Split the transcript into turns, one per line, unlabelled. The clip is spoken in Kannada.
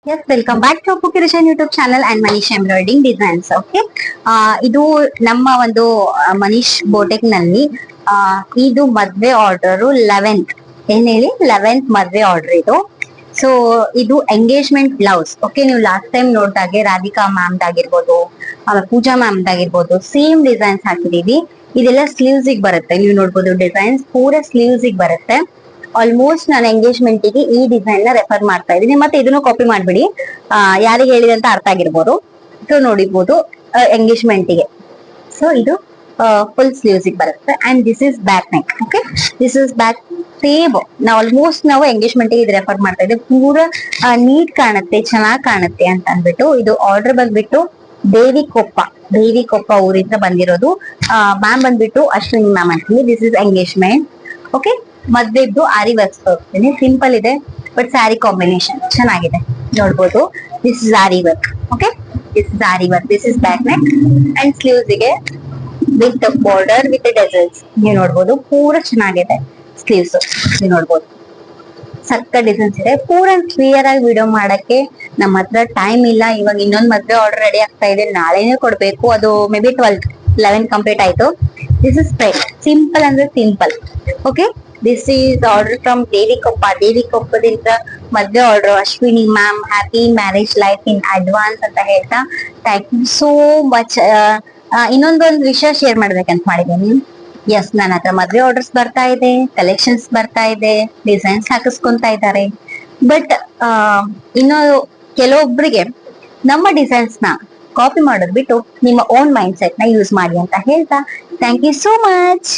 Yes, welcome back to Apu Kirishan YouTube channel and Manish Embroidering Designs. Okay, ಇದು ನಮ್ಮ ಒಂದು ಮನೀಶ್ ಬೋಟೆಕ್ ನಲ್ಲಿ ಇದು ಮದ್ವೆ ಆರ್ಡರ್ 11th ಏನ್ ಹೇಳಿ 11th ಮದ್ವೆ ಆರ್ಡರ್ ಇದು. ಸೊ ಇದು ಎಂಗೇಜ್ಮೆಂಟ್ ಬ್ಲೌಸ್. ಓಕೆ, ನೀವು ಲಾಸ್ಟ್ ಟೈಮ್ ನೋಡಿದಾಗೆ ರಾಧಿಕಾ ಮ್ಯಾಮ್ ಆಗಿರ್ಬೋದು, ಪೂಜಾ ಮ್ಯಾಮ್ ಆಗಿರ್ಬೋದು, ಸೇಮ್ ಡಿಸೈನ್ಸ್ ಹಾಕಿದೀವಿ. ಇದೆಲ್ಲ ಸ್ಲೀವ್ಸ್ ಬರುತ್ತೆ. ನೀವು ನೋಡ್ಬೋದು ಡಿಸೈನ್ಸ್ ಪೂರಾ ಸ್ಲೀವ್ಸ್ ಬರುತ್ತೆ. ಆಲ್ಮೋಸ್ಟ್ ನಾನು ಎಂಗೇಜ್ಮೆಂಟ್ ಗೆ ಈ ಡಿಸೈನ್ ನ ರೆಫರ್ ಮಾಡ್ತಾ ಇದ್ದೀನಿ. ಮತ್ತೆ ಇದನ್ನು ಕಾಪಿ ಮಾಡ್ಬಿಡಿ, ಯಾರಿಗೆ ಹೇಳಿದೆ ಅಂತ ಅರ್ಥ ಆಗಿರ್ಬೋದು. ಸೊ ನೋಡಿರ್ಬೋದು ಎಂಗೇಜ್ಮೆಂಟ್ ಗೆ. ಸೊ ಇದು ಫುಲ್ ಸ್ಲೀವ್ಸ್ ಬರುತ್ತೆ and this is back neck. Okay, this is back same. ನಾವು ಆಲ್ಮೋಸ್ಟ್ ನಾವು ಎಂಗೇಜ್ಮೆಂಟ್ ಗೆ ಇದು ರೆಫರ್ ಮಾಡ್ತಾ ಇದ್ದೀವಿ. ಪೂರಾ ನೀಟ್ ಕಾಣುತ್ತೆ, ಚೆನ್ನಾಗಿ ಕಾಣುತ್ತೆ ಅಂತ ಅಂದ್ಬಿಟ್ಟು ಇದು ಆರ್ಡರ್ ಬಂದ್ಬಿಟ್ಟು ದೇವಿಕೊಪ್ಪ ಊರಿಂದ ಬಂದಿರೋದು. ಮ್ಯಾಮ್ ಬಂದ್ಬಿಟ್ಟು ಅಶ್ವಿನಿ ಮ್ಯಾಮ್ ಅಂತೀನಿ. This is engagement. ಓಕೆ, ಮದ್ವೆದ್ದು ಆರಿ ವರ್ಕ್ ತೋರಿಸ್ತೀನಿ. ಸಿಂಪಲ್ ಇದೆ ಬಟ್ ಸ್ಯಾರಿ ಕಾಂಬಿನೇಷನ್ ಚೆನ್ನಾಗಿದೆ, ನೋಡ್ಬೋದು. This is aari work. Okay, this is aari work. This is back neck and sleeves ಗೆ ವಿತ್ ಬಾರ್ಡರ್ ವಿತ್ ಡೆಸಲ್ಸ್. ನೀವು ನೋಡ್ಬೋದು ಪೂರಾ ಚೆನ್ನಾಗಿದೆ ಸ್ಲೀವ್ಸ್. ನೀವು ನೋಡ್ಬೋದು ಸಕ್ಕ ಡಿಸೈನ್ಸ್ ಇದೆ. ಪೂರಾ ಕ್ಲಿಯರ್ ಆಗಿ ವಿಡಿಯೋ ಮಾಡಕ್ಕೆ ನಮ್ಮ ಹತ್ರ ಟೈಮ್ ಇಲ್ಲ. ಇವಾಗ ಇನ್ನೊಂದು ಮದ್ವೆ ಆರ್ಡರ್ ರೆಡಿ ಆಗ್ತಾ ಇದೆ, ನಾಳೆನೇ ಕೊಡ್ಬೇಕು. ಅದು ಮೇ ಬಿ 11 ಕಂಪ್ಲೀಟ್ ಆಯ್ತು. ದಿಸ್ ಇಸ್ ಸ್ಪ್ರೆಡ್ ಸಿಂಪಲ್ ಅಂದ್ರೆ simple. Okay, this is order from ದೇವಿಕೊಪ್ಪದಿಂದ ಮದ್ವೆ order. Ashwini ma'am, happy marriage life in advance ಅಂತ ಹೇಳ್ತಾ ಥ್ಯಾಂಕ್ ಯು ಸೋ ಮಚ್. ಇನ್ನೊಂದು ವಿಷಯ ಶೇರ್ ಮಾಡ್ಬೇಕಂತ ಮಾಡಿದ್ದೀನಿ. ಎಸ್, ನನ್ನ ಹತ್ರ ಮದ್ವೆ ಆರ್ಡರ್ಸ್ ಬರ್ತಾ ಇದೆ, ಕಲೆಕ್ಷನ್ಸ್ ಬರ್ತಾ ಇದೆ, ಡಿಸೈನ್ಸ್ ಹಾಕಿಸ್ಕೊಂತಾ ಇದ್ದಾರೆ. ಬಟ್ ಇನ್ನು ಕೆಲವೊಬ್ಬರಿಗೆ ನಮ್ಮ ಡಿಸೈನ್ಸ್ ನ ಕಾಪಿ ಮಾಡೋದ್ ಬಿಟ್ಟು ನಿಮ್ಮ ಓನ್ ಮೈಂಡ್ ಸೆಟ್ ನ ಯೂಸ್ ಮಾಡಿ ಅಂತ ಹೇಳ್ತಾ ಥ್ಯಾಂಕ್ ಯು ಸೋ ಮಚ್.